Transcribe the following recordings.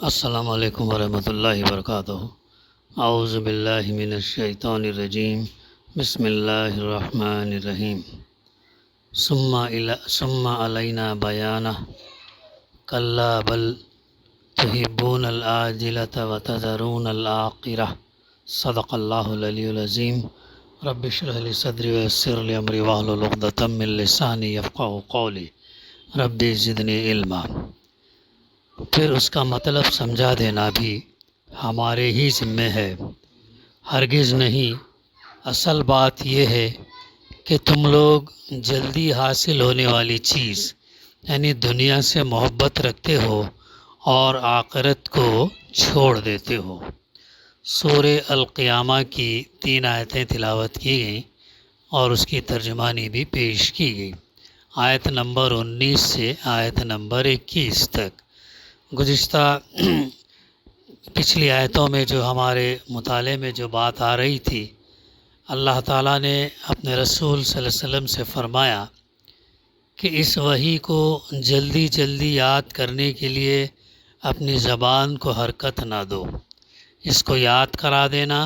السلام علیکم ورحمۃ اللہ وبرکاتہ۔ اعوذ باللہ من الشیطان الرجیم، بسم اللہ الرحمن الرحیم۔ ثم علینا بیانہ کلا بل تحبون العاجلۃ وتذرون الآخرۃ، صدق اللہ العلی العظیم۔ رب اشرح لی صدری ویسر لی امری واحلل عقدۃ من لسانی یفقہوا قولی، رب زدنی علما۔ پھر اس کا مطلب سمجھا دینا بھی ہمارے ہی ذمے ہے، ہرگز نہیں۔ اصل بات یہ ہے کہ تم لوگ جلدی حاصل ہونے والی چیز یعنی دنیا سے محبت رکھتے ہو اور آخرت کو چھوڑ دیتے ہو۔ سورہ القیامہ کی 3 آیتیں تلاوت کی گئیں اور اس کی ترجمانی بھی پیش کی گئی، آیت نمبر 19 سے آیت نمبر 21 تک۔ گزشتہ پچھلی آیتوں میں جو ہمارے مطالعے میں جو بات آ رہی تھی، اللہ تعالیٰ نے اپنے رسول صلی اللہ علیہ وسلم سے فرمایا کہ اس وحی کو جلدی جلدی یاد کرنے کے لیے اپنی زبان کو حرکت نہ دو، اس کو یاد کرا دینا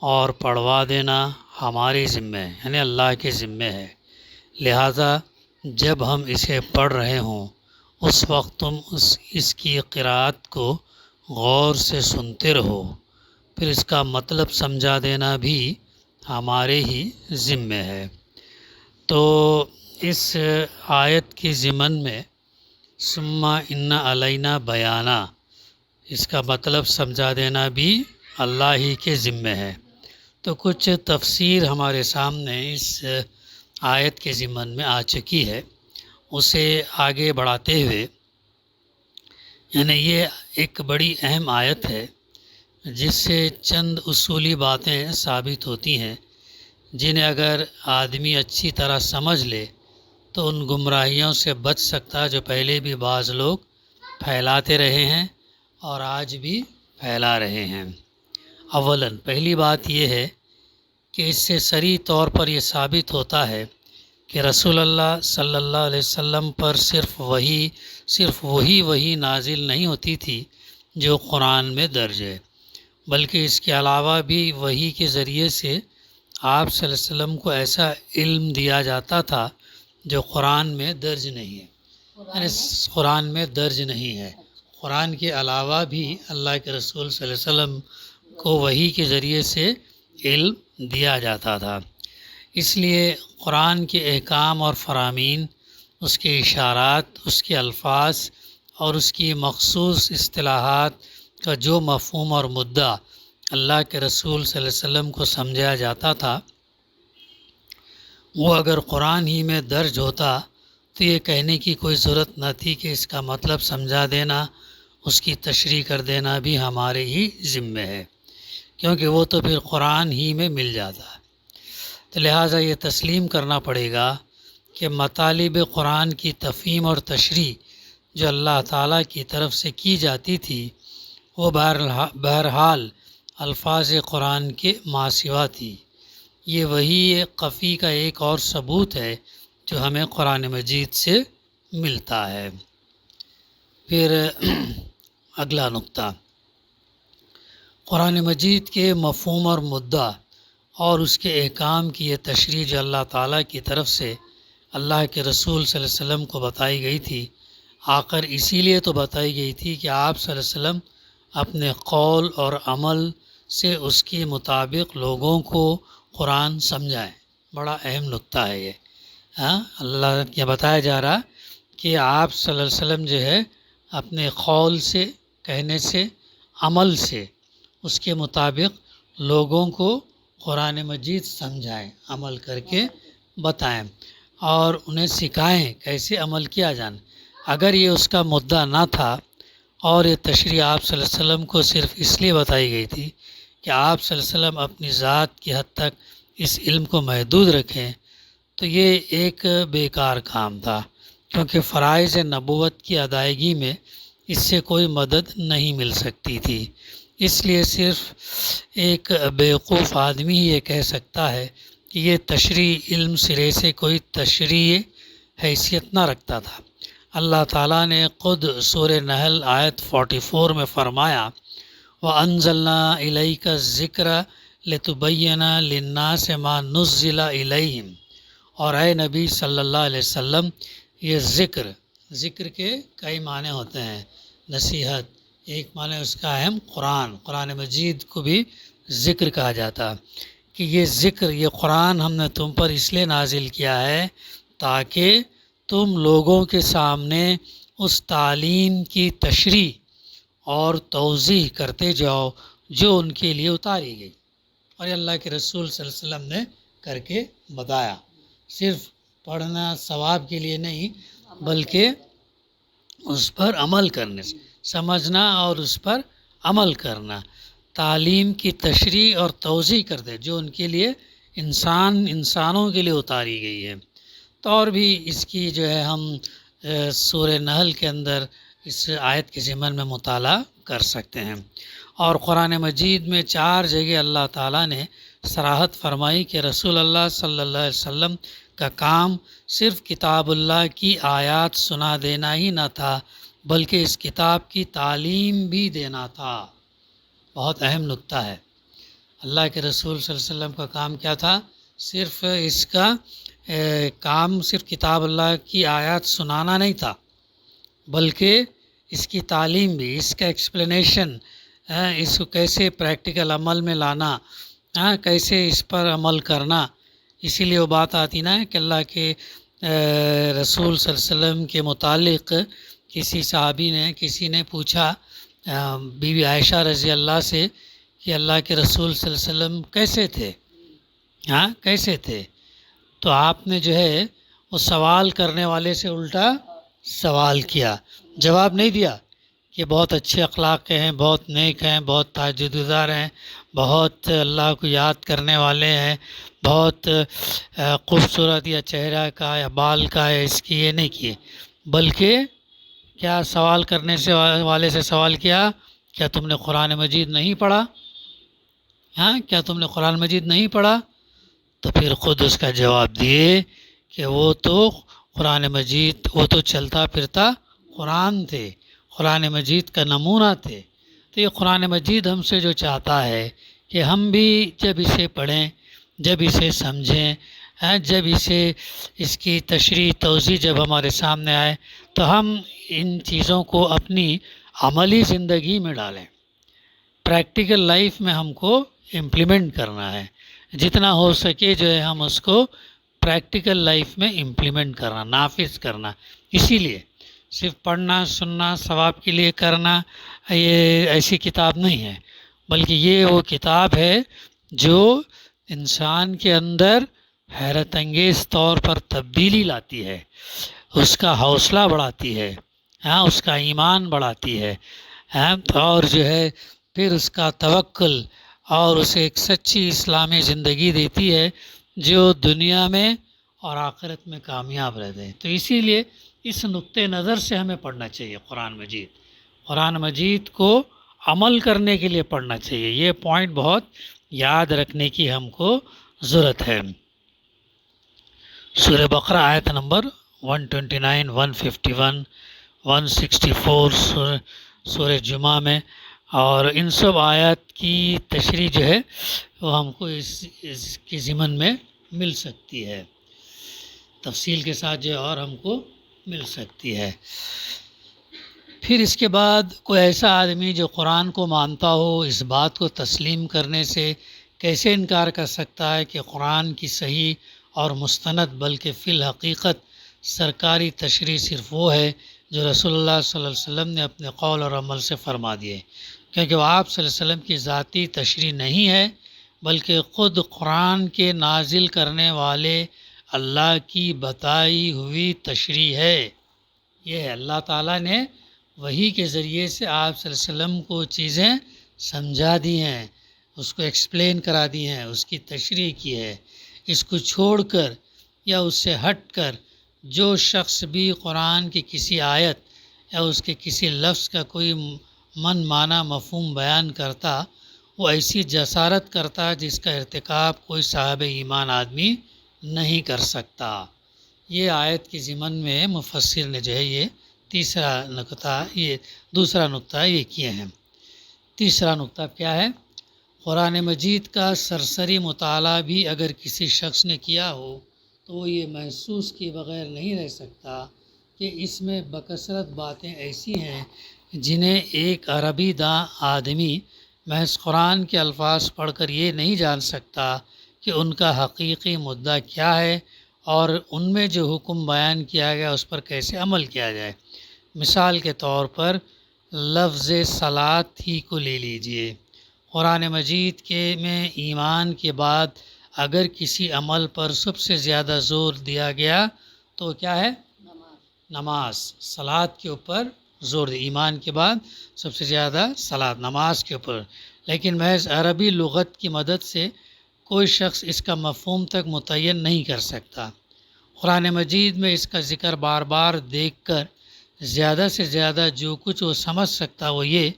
اور پڑھوا دینا ہمارے ذمہ ہے، یعنی اللہ کے ذمہ ہے۔ لہٰذا جب ہم اسے پڑھ رہے ہوں اس وقت تم اس کی قرأت کو غور سے سنتے رہو، پھر اس کا مطلب سمجھا دینا بھی ہمارے ہی ذمہ ہے۔ تو اس آیت کے ضمن میں ثم ان علینا بیانہ، اس کا مطلب سمجھا دینا بھی اللہ ہی کے ذمہ ہے۔ تو کچھ تفسیر ہمارے سامنے اس آیت کے ضمن میں آ چکی ہے، اسے آگے بڑھاتے ہوئے، یعنی یہ ایک بڑی اہم آیت ہے جس سے چند اصولی باتیں ثابت ہوتی ہیں، جنہیں اگر آدمی اچھی طرح سمجھ لے تو ان گمراہیوں سے بچ سکتا جو پہلے بھی بعض لوگ پھیلاتے رہے ہیں اور آج بھی پھیلا رہے ہیں۔ اولاً پہلی بات یہ ہے کہ اس سے صریح طور پر یہ ثابت ہوتا ہے کہ رسول اللہ صلی اللہ علیہ وسلم پر صرف وہی نازل نہیں ہوتی تھی جو قرآن میں درج ہے، بلکہ اس کے علاوہ بھی وحی کے ذریعے سے آپ صلی اللہ علیہ وسلم کو ایسا علم دیا جاتا تھا جو قرآن میں درج نہیں ہے، یعنی قرآن میں درج نہیں ہے۔ قرآن کے علاوہ بھی اللہ کے رسول صلی اللہ علیہ وسلم کو وحی کے ذریعے سے علم دیا جاتا تھا۔ اس لیے قرآن کے احکام اور فرامین، اس کے اشارات، اس کے الفاظ اور اس کی مخصوص اصطلاحات کا جو مفہوم اور مدعا اللہ کے رسول صلی اللہ علیہ وسلم کو سمجھایا جاتا تھا، وہ اگر قرآن ہی میں درج ہوتا تو یہ کہنے کی کوئی ضرورت نہ تھی کہ اس کا مطلب سمجھا دینا، اس کی تشریح کر دینا بھی ہمارے ہی ذمہ ہے، کیونکہ وہ تو پھر قرآن ہی میں مل جاتا ہے۔ تو لہٰذا یہ تسلیم کرنا پڑے گا کہ مطالب قرآن کی تفہیم اور تشریح جو اللہ تعالیٰ کی طرف سے کی جاتی تھی، وہ بہرحال الفاظ قرآن کے ما سوا تھی۔ یہ وہی خفی کا ایک اور ثبوت ہے جو ہمیں قرآن مجید سے ملتا ہے۔ پھر اگلا نقطہ، قرآن مجید کے مفہوم اور مدعا اور اس کے احکام کی یہ تشریح جو اللہ تعالیٰ کی طرف سے اللہ کے رسول صلی اللہ علیہ وسلم کو بتائی گئی تھی، آخر اسی لیے تو بتائی گئی تھی کہ آپ صلی اللہ علیہ وسلم اپنے قول اور عمل سے اس کے مطابق لوگوں کو قرآن سمجھائیں۔ بڑا اہم نقطہ ہے یہ، اللہ یہ بتایا جا رہا کہ آپ صلی اللہ علیہ وسلم جو ہے اپنے قول سے، کہنے سے، عمل سے اس کے مطابق لوگوں کو قرآن مجید سمجھائیں، عمل کر کے بتائیں اور انہیں سکھائیں کیسے عمل کیا جانا۔ اگر یہ اس کا مدعا نہ تھا اور یہ تشریح آپ صلی اللہ علیہ وسلم کو صرف اس لیے بتائی گئی تھی کہ آپ صلی اللہ علیہ وسلم اپنی ذات کی حد تک اس علم کو محدود رکھیں، تو یہ ایک بیکار کام تھا، کیونکہ فرائض نبوت کی ادائیگی میں اس سے کوئی مدد نہیں مل سکتی تھی۔ اس لیے صرف ایک بیوقوف آدمی ہی یہ کہہ سکتا ہے کہ یہ تشریح علم سرے سے کوئی تشریح حیثیت نہ رکھتا تھا۔ اللہ تعالیٰ نے خود سورہ نحل آیت 44 میں فرمایا وَأَنزَلْنَا إِلَيْكَ الذِّكْرَ لِتُبَيِّنَ لِلنَّاسِ مَا نُزِّلَ إِلَيْهِمْ، اور اے نبی صلی اللہ علیہ وسلم یہ ذکر کے کئی معنی ہوتے ہیں۔ نصیحت ایک معنی اس کا اہم قرآن مجید کو بھی ذکر کہا جاتا کہ یہ قرآن ہم نے تم پر اس لیے نازل کیا ہے تاکہ تم لوگوں کے سامنے اس تعلیم کی تشریح اور توضیح کرتے جاؤ جو ان کے لیے اتاری گئی، اور یہ اللہ کے رسول صلی اللہ علیہ وسلم نے کر کے بتایا۔ صرف پڑھنا ثواب کے لیے نہیں بلکہ اس پر عمل کرنے سے سمجھنا اور اس پر عمل کرنا، تعلیم کی تشریح اور توضیح کرتے جو ان کے لیے انسانوں کے لیے اتاری گئی ہے۔ تو اور بھی اس کی جو ہے ہم سورہ نحل کے اندر اس آیت کے ضمن میں مطالعہ کر سکتے ہیں۔ اور قرآن مجید میں 4 جگہ اللہ تعالیٰ نے صراحت فرمائی کہ رسول اللہ صلی اللہ علیہ وسلم کا کام صرف کتاب اللہ کی آیات سنا دینا ہی نہ تھا بلکہ اس کتاب کی تعلیم بھی دینا تھا۔ بہت اہم نکتہ ہے۔ اللہ کے رسول صلی اللہ علیہ وسلم کا کام کیا تھا؟ صرف اس کا کام صرف کتاب اللہ کی آیات سنانا نہیں تھا بلکہ اس کی تعلیم بھی، اس کا ایکسپلینیشن، اس کو کیسے پریکٹیکل عمل میں لانا، کیسے اس پر عمل کرنا۔ اسی لیے وہ بات آتی نا کہ اللہ کے رسول صلی اللہ علیہ وسلم کے متعلق کسی صحابی نے پوچھا بی بی عائشہ رضی اللہ سے کہ اللہ کے رسول صلی اللہ علیہ وسلم کیسے تھے؟ تو آپ نے جو ہے وہ سوال کرنے والے سے الٹا سوال کیا، جواب نہیں دیا کہ بہت اچھے اخلاق کے ہیں، بہت نیک ہیں، بہت تہجد گزار ہیں، بہت اللہ کو یاد کرنے والے ہیں، بہت خوبصورت یا چہرہ کا یا بال کا یا اس کی، یہ نہیں کیے، بلکہ کیا سوال کرنے سے والے سے سوال کیا کیا تم نے قرآن مجید نہیں پڑھا؟ کیا تم نے قرآن مجید نہیں پڑھا؟ تو پھر خود اس کا جواب دیے کہ وہ تو قرآن مجید، وہ تو چلتا پھرتا قرآن تھے، قرآن مجید کا نمونہ تھے۔ تو یہ قرآن مجید ہم سے جو چاہتا ہے کہ ہم بھی جب اسے پڑھیں، جب اسے سمجھیں، جب اس کی تشریح توضیح جب ہمارے سامنے آئے تو ہم ان چیزوں کو اپنی عملی زندگی میں ڈالیں، پریکٹیکل لائف میں ہم کو امپلیمنٹ کرنا ہے، جتنا ہو سکے جو ہے ہم اس کو پریکٹیکل لائف میں امپلیمنٹ کرنا، نافذ کرنا۔ اسی لیے صرف پڑھنا سننا ثواب کے لیے کرنا یہ ایسی کتاب نہیں ہے، بلکہ یہ وہ کتاب ہے جو انسان کے اندر حیرت انگیز طور پر تبدیلی لاتی ہے، اس کا حوصلہ بڑھاتی ہے، اس کا ایمان بڑھاتی ہے، اور جو ہے پھر اس کا توکل اور اسے ایک سچی اسلامی زندگی دیتی ہے جو دنیا میں اور آخرت میں کامیاب رہتے ہیں۔ تو اسی لیے اس نقطۂ نظر سے ہمیں پڑھنا چاہیے قرآن مجید کو عمل کرنے کے لیے پڑھنا چاہیے۔ یہ پوائنٹ بہت یاد رکھنے کی ہم کو ضرورت ہے۔ سورہ بقرہ آیت نمبر 129، 151، 164 سورہ جمعہ میں، اور ان سب آیات کی تشریح جو ہے وہ ہم کو اس کی ضمن میں مل سکتی ہے، تفصیل کے ساتھ جو اور ہم کو مل سکتی ہے۔ پھر اس کے بعد کوئی ایسا آدمی جو قرآن کو مانتا ہو اس بات کو تسلیم کرنے سے کیسے انکار کر سکتا ہے کہ قرآن کی صحیح اور مستند بلکہ فی الحقیقت سرکاری تشریح صرف وہ ہے جو رسول اللہ صلی اللہ علیہ وسلم نے اپنے قول اور عمل سے فرما دیے، کیونکہ وہ آپ صلی اللہ علیہ وسلم کی ذاتی تشریح نہیں ہے بلکہ خود قرآن کے نازل کرنے والے اللہ کی بتائی ہوئی تشریح ہے۔ یہ ہے اللہ تعالیٰ نے وحی کے ذریعے سے آپ صلی اللہ علیہ وسلم کو چیزیں سمجھا دی ہیں، اس کو ایکسپلین کرا دی ہیں، اس کی تشریح کی ہے۔ اس کو چھوڑ کر یا اس سے ہٹ کر جو شخص بھی قرآن کی کسی آیت یا اس کے کسی لفظ کا کوئی معنی مفہوم بیان کرتا، وہ ایسی جسارت کرتا جس کا ارتکاب کوئی صاحب ایمان آدمی نہیں کر سکتا۔ یہ آیت کی ضمن میں مفسر نے جو ہے یہ تیسرا نقطہ یہ دوسرا نقطہ یہ کیے ہیں۔ تیسرا نقطہ کیا ہے؟ قرآن مجید کا سرسری مطالعہ بھی اگر کسی شخص نے کیا ہو تو وہ یہ محسوس کیے بغیر نہیں رہ سکتا کہ اس میں بکثرت باتیں ایسی ہیں جنہیں ایک عربی داں آدمی محض قرآن کے الفاظ پڑھ کر یہ نہیں جان سکتا کہ ان کا حقیقی مدعا کیا ہے اور ان میں جو حکم بیان کیا گیا اس پر کیسے عمل کیا جائے۔ مثال کے طور پر لفظ صلاۃ ہی کو لے لیجئے۔ قرآن مجید میں ایمان کے بعد اگر کسی عمل پر سب سے زیادہ زور دیا گیا تو کیا ہے؟ نماز۔ صلاۃ کے اوپر زور دیا، ایمان کے بعد سب سے زیادہ صلاۃ، نماز کے اوپر۔ لیکن محض عربی لغت کی مدد سے کوئی شخص اس کا مفہوم تک متعین نہیں کر سکتا۔ قرآن مجید میں اس کا ذکر بار بار دیکھ کر زیادہ سے زیادہ جو کچھ وہ سمجھ سکتا وہ یہ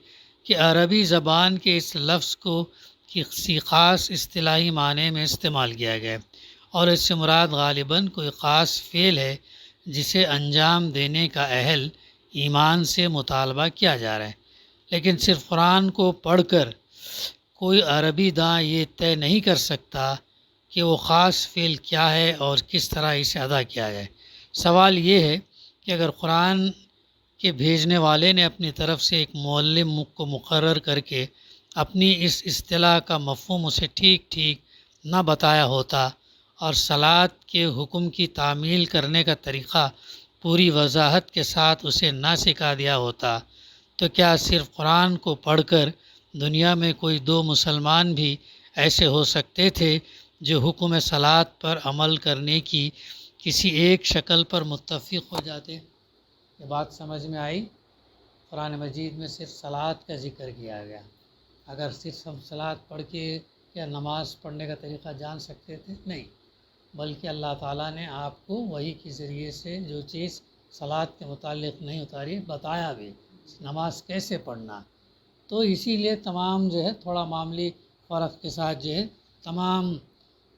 کہ عربی زبان کے اس لفظ کو کسی خاص اصطلاحی معنی میں استعمال کیا گیا اور اس سے مراد غالباً کوئی خاص فعل ہے جسے انجام دینے کا اہل ایمان سے مطالبہ کیا جا رہا ہے۔ لیکن صرف قرآن کو پڑھ کر کوئی عربی داں یہ طے نہیں کر سکتا کہ وہ خاص فعل کیا ہے اور کس طرح اسے ادا کیا جائے۔ سوال یہ ہے کہ اگر قرآن کے بھیجنے والے نے اپنی طرف سے ایک معلم کو مقرر کر کے اپنی اس اصطلاح کا مفہوم اسے ٹھیک ٹھیک نہ بتایا ہوتا اور صلاۃ کے حکم کی تعمیل کرنے کا طریقہ پوری وضاحت کے ساتھ اسے نہ سکھا دیا ہوتا تو کیا صرف قرآن کو پڑھ کر دنیا میں کوئی دو مسلمان بھی ایسے ہو سکتے تھے جو حکم صلاۃ پر عمل کرنے کی کسی ایک شکل پر متفق ہو جاتے؟ یہ بات سمجھ میں آئی؟ قرآن مجید میں صرف صلاۃ کا ذکر کیا گیا۔ اگر صرف ہم صلاۃ پڑھ کے کیا نماز پڑھنے کا طریقہ جان سکتے تھے؟ نہیں، بلکہ اللہ تعالیٰ نے آپ کو وحی کے ذریعے سے جو چیز صلاۃ کے متعلق نہیں اتاری بتایا بھی، نماز کیسے پڑھنا۔ تو اسی لیے تمام جو ہے تھوڑا معمولی فرق کے ساتھ جو ہے تمام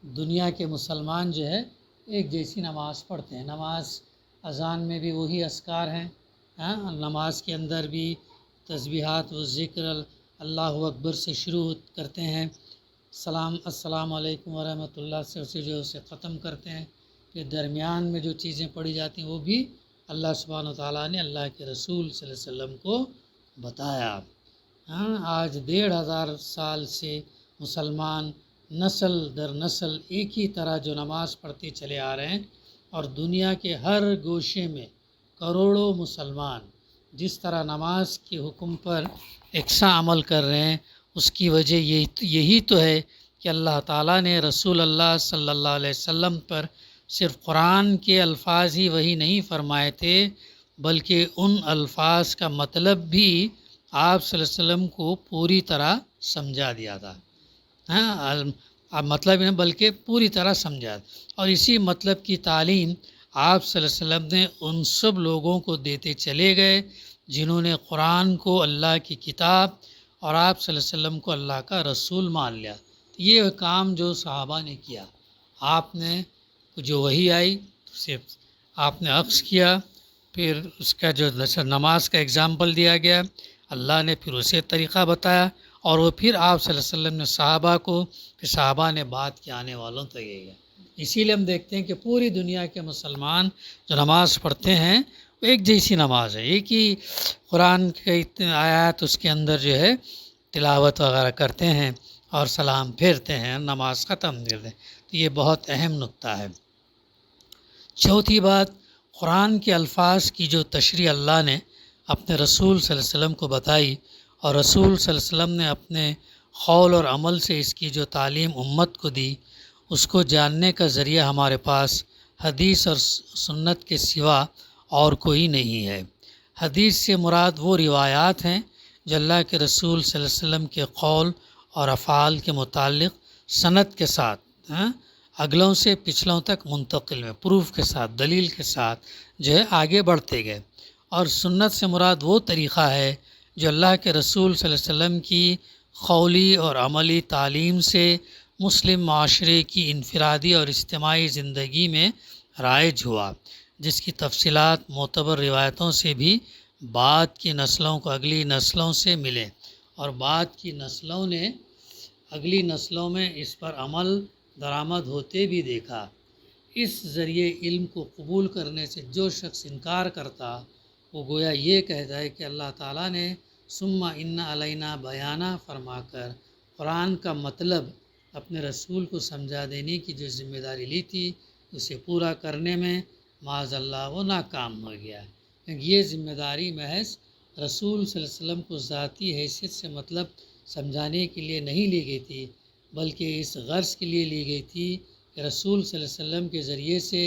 دنیا کے مسلمان جو ہے ایک جیسی نماز پڑھتے ہیں۔ نماز اذان میں بھی وہی اذکار ہیں، نماز کے اندر بھی تسبیحات و ذکر اللہ اکبر سے شروع کرتے ہیں، السلام علیکم ورحمۃ اللہ سے جو اسے ختم کرتے ہیں، پھر درمیان میں جو چیزیں پڑھی جاتی ہیں وہ بھی اللہ سبحانہ و تعالیٰ نے اللہ کے رسول صلی اللہ علیہ وسلم کو بتایا۔ آج 1500 سال سے مسلمان نسل در نسل ایک ہی طرح جو نماز پڑھتے چلے آ رہے ہیں اور دنیا کے ہر گوشے میں کروڑوں مسلمان جس طرح نماز کے حکم پر یکساں عمل کر رہے ہیں، اس کی وجہ یہی تو ہے کہ اللہ تعالیٰ نے رسول اللہ صلی اللہ علیہ وسلم پر صرف قرآن کے الفاظ ہی وحی نہیں فرمائے تھے بلکہ ان الفاظ کا مطلب بھی آپ صلی اللہ علیہ وسلم کو پوری طرح سمجھا دیا تھا۔ مطلب نہیں بلکہ پوری طرح سمجھا، اور اسی مطلب کی تعلیم آپ صلی اللہ علیہ وسلم نے ان سب لوگوں کو دیتے چلے گئے جنہوں نے قرآن کو اللہ کی کتاب اور آپ صلی اللہ علیہ وسلم کو اللہ کا رسول مان لیا۔ یہ کام جو صحابہ نے کیا، آپ نے جو وحی آئی اسے آپ نے عکس کیا، پھر اس کا جو نماز کا اگزامپل دیا گیا، اللہ نے پھر اسے طریقہ بتایا اور وہ پھر آپ صلی اللہ علیہ وسلم نے صحابہ کو، پھر صحابہ نے بات کے آنے والوں تک گیا۔ اسی لیے ہم دیکھتے ہیں کہ پوری دنیا کے مسلمان جو نماز پڑھتے ہیں وہ ایک جیسی نماز ہے، ایک ہی قرآن کے آیات اس کے اندر جو ہے تلاوت وغیرہ کرتے ہیں اور سلام پھیرتے ہیں، نماز ختم کرتے ہیں۔ تو یہ بہت اہم نقطہ ہے۔ چوتھی بات، قرآن کے الفاظ کی جو تشریح اللہ نے اپنے رسول صلی اللہ علیہ وسلم کو بتائی اور رسول صلی اللہ علیہ وسلم نے اپنے قول اور عمل سے اس کی جو تعلیم امت کو دی، اس کو جاننے کا ذریعہ ہمارے پاس حدیث اور سنت کے سوا اور کوئی نہیں ہے۔ حدیث سے مراد وہ روایات ہیں جو اللہ کے رسول صلی اللہ علیہ وسلم کے قول اور افعال کے متعلق سند کے ساتھ اگلوں سے پچھلوں تک منتقل میں پروف کے ساتھ، دلیل کے ساتھ جو ہے آگے بڑھتے گئے، اور سنت سے مراد وہ طریقہ ہے جو اللہ کے رسول صلی اللہ علیہ وسلم کی قولی اور عملی تعلیم سے مسلم معاشرے کی انفرادی اور اجتماعی زندگی میں رائج ہوا، جس کی تفصیلات معتبر روایتوں سے بھی بعد کی نسلوں کو اگلی نسلوں سے ملے، اور بعد کی نسلوں نے اگلی نسلوں میں اس پر عمل درآمد ہوتے بھی دیکھا۔ اس ذریعے علم کو قبول کرنے سے جو شخص انکار کرتا وہ گویا یہ کہتا ہے کہ اللہ تعالیٰ نے ثم ان علینا بیانہ فرما کر قرآن کا مطلب اپنے رسول کو سمجھا دینے کی جو ذمہ داری لی تھی اسے پورا کرنے میں معاذ اللہ وہ ناکام ہو گیا، کیونکہ یہ ذمہ داری محض رسول صلی اللہ علیہ وسلم کو ذاتی حیثیت سے مطلب سمجھانے کے لیے نہیں لی گئی تھی، بلکہ اس غرض کے لیے لی گئی تھی کہ رسول صلی اللہ علیہ وسلم کے ذریعے سے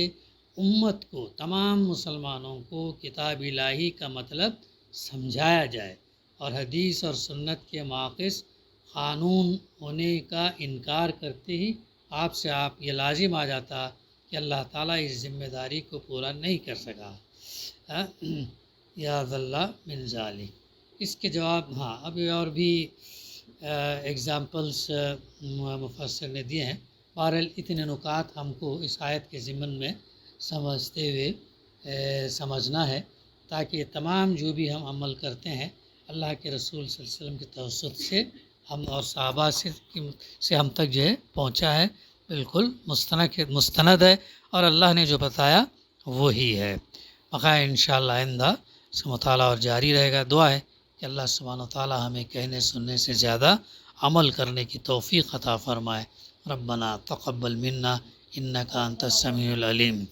امت کو، تمام مسلمانوں کو کتاب الہی کا مطلب سمجھایا جائے، اور حدیث اور سنت کے ماخذ قانون ہونے کا انکار کرتے ہی آپ سے یہ لازم آ جاتا کہ اللہ تعالیٰ اس ذمہ داری کو پورا نہیں کر سکا۔ یاد اللہ من ذالک۔ اس کے جواب ابھی اور بھی ایگزامپلس مفسر نے دیے ہیں۔ بہرحال اتنے نکات ہم کو اس آیت کے ضمن میں سمجھتے ہوئے سمجھنا ہے، تاکہ تمام جو بھی ہم عمل کرتے ہیں اللہ کے رسول صلی اللہ علیہ وسلم کے توسط سے ہم اور صحابہ سے ہم تک جو ہے پہنچا ہے، بالکل مستند ہے، اور اللہ نے جو بتایا وہی ہے۔ بقایا انشاءاللہ آئندہ اس کا مطالعہ اور جاری رہے گا۔ دعا ہے کہ اللہ سبحانہ و تعالی ہمیں کہنے سننے سے زیادہ عمل کرنے کی توفیق عطا فرمائے۔ ربنا تقبل منا انک انت السمیع العلیم۔